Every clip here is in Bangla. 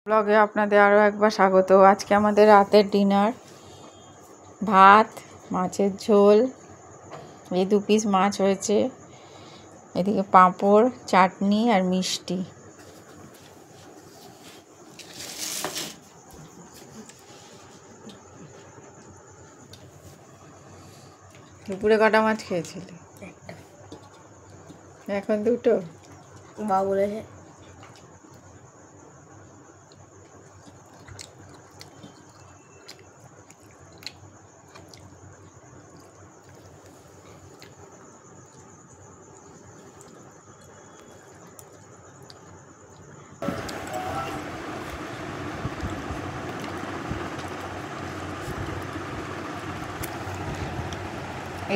ব্লগে আপনাদের আরও একবার স্বাগত। আজকে আমাদের রাতের ডিনার ভাত, মাছের ঝোল, এই 2 পিস মাছ হয়েছে, এদিকে পাঁপড়, চাটনি আর মিষ্টি। দুপুরে কটা মাছ খেয়েছিলে? এখন 2টো? মা বলেছে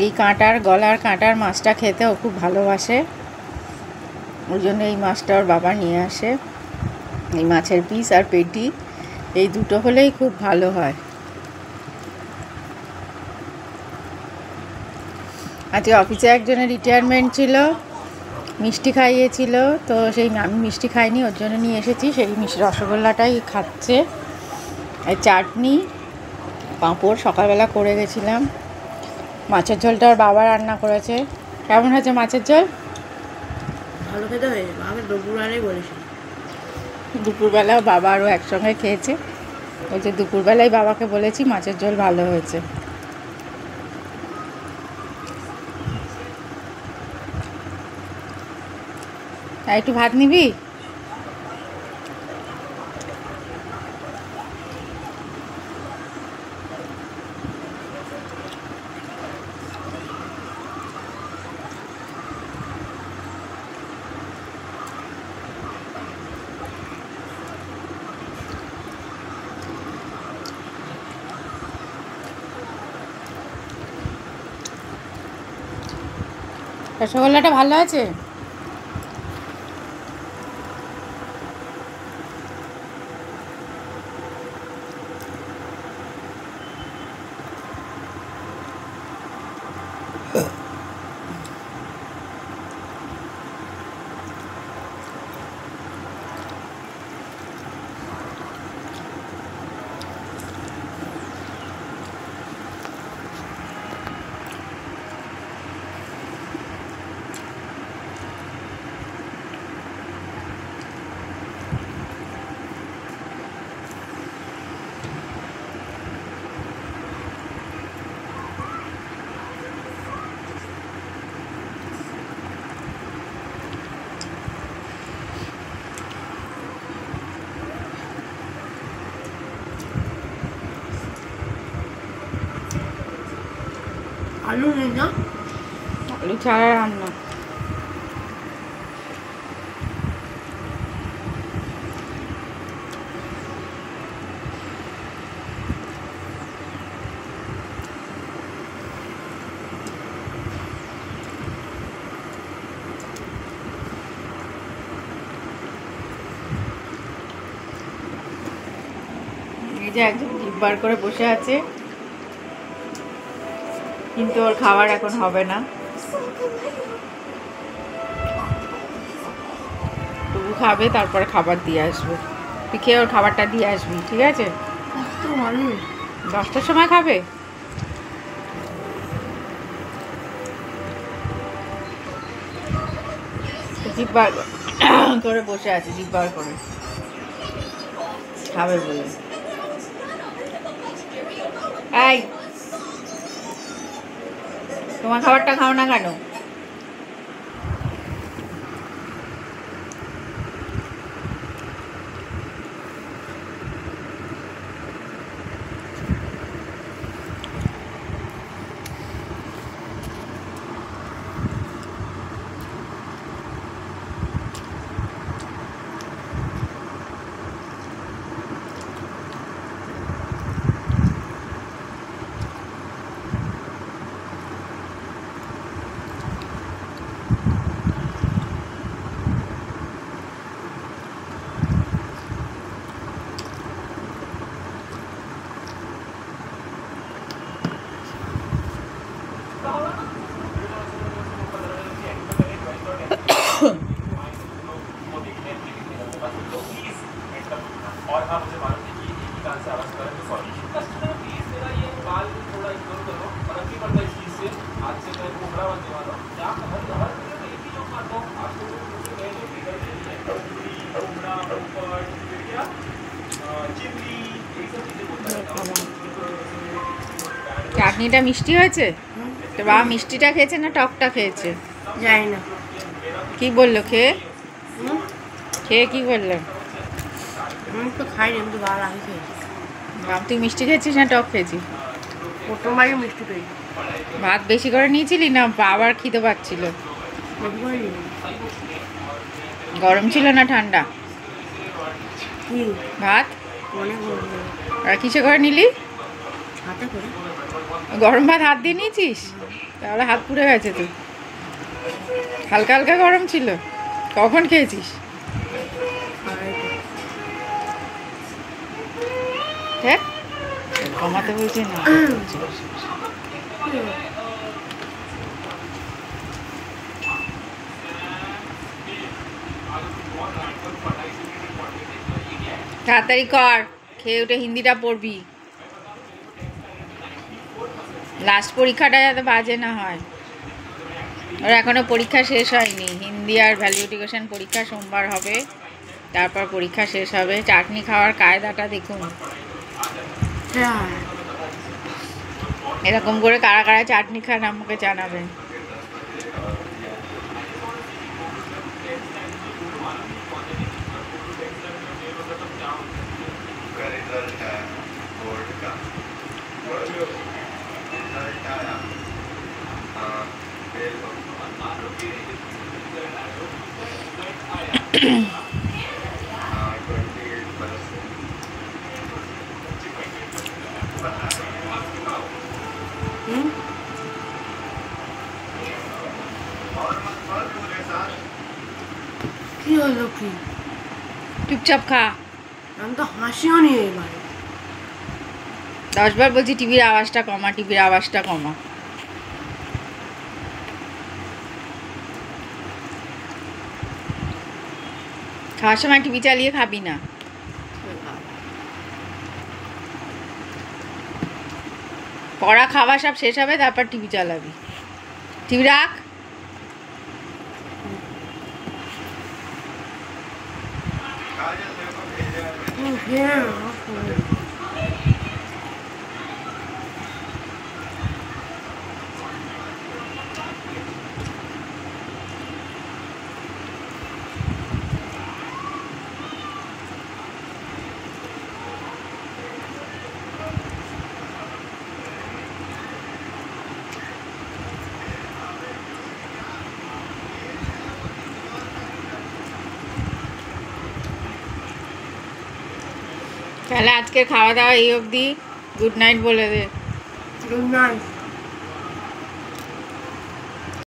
এই গলার কাঁটার মাছটা খেতে ও খুব ভালোবাসে, ওই জন্য এই মাছটা ওর বাবা নিয়ে আসে। এই মাছের পিস আর পেটি এই দুটো হলেই খুব ভালো হয়। আজকে অফিসে একজনের রিটায়ারমেন্ট ছিল, মিষ্টি খাইয়েছিল, তো সেই আমি মিষ্টি খাইনি, ওর জন্য নিয়ে এসেছি। সেই রসগোল্লাটাই খাচ্ছে। এই চাটনি, পাঁপড় সকালবেলা করে গেছিলাম। মাছের ঝোলটা ওর বাবা রান্না করেছে। কেমন হয়েছে মাছের ঝোল? ভালো খেতে হয়েছে। আমি দুপুরবেলায় বলেছি, দুপুরবেলাও বাবা আরও একসঙ্গে খেয়েছে। বলছে দুপুরবেলায় বাবাকে বলেছি মাছের ঝোল ভালো হয়েছে। আর একটু ভাত নিবি? রসগোল্লাটা ভালো আছে? আলু নেই না? আলু ছাড়া রান্না। এই যে একজন জিভ বার করে বসে আছে, কিন্তু ওর খাবার এখন হবে না। তবু খাবে, তারপরে খাবার দিয়ে আসবে। তুই খেয়ে ওর খাবারটা দিয়ে আসবি, ঠিক আছে? 10টার সময় খাবে? জিভ বার করে বসে আছে, জিভ বার করে খাবে বলে। এই, তোমার খাবারটা খাও না কেন? চাটনিটা মিষ্টি হয়েছে? তো বাবা মিষ্টিটা খেয়েছে না টকটা খেয়েছে? জানি না। কি বললো খেয়ে? হুম? খেয়ে কি বললো? আমি তো খাইনি, আমি তো ভালো আগে খেয়েছি। বাবা তুই মিষ্টি খেয়েছিস না টক খেয়েছিস? প্রথমবারই মিষ্টি পেয়েছি। ভাত বেশি করে নিয়েছিলি না আবার খিদে পাচ্ছিল? বেশি করে নিইনি। গরম ছিল না ঠান্ডা কি ভাত? অনেক গরম ছিল। আর কিসে করে নিলি? হাতে করে। গরম ভাত হাত দিয়ে নিয়েছিস? তাহলে হাত পুড়ে গেছে তুই। হালকা হালকা গরম ছিল। কখন খেয়েছিস? হ্যাঁ কমাতে বলছি না। তাড়াতাড়ি কর, খেয়ে উঠে হিন্দিটা পড়বি। লাস্ট পরীক্ষাটা যাতে বাজে না হয়। ওর এখনো পরীক্ষা শেষ হয়নি। হিন্দি আর ভ্যালু এডুকেশন পরীক্ষা সোমবার হবে, তারপর পরীক্ষা শেষ হবে। চাটনি খাওয়ার কায়দাটা দেখুন। এরকম করে কারা কারা চাটনি খান আমাকে জানাবেন। কি হলো কি? চুপচাপ খা। আমি তো হাসিও নি এবার। 10 বার বলছি টিভির আওয়াজটা কমা, টিভির আওয়াজটা কমা। খাওয়ার সময় টিভি চালিয়ে খাবি না। পড়া খাওয়া সব শেষ হবে, তারপর টিভি চালাবি। টিভি রাখ। তাহলে আজকে খাওয়া দাওয়া এই অবধি। গুড নাইট বলে দে। Good night.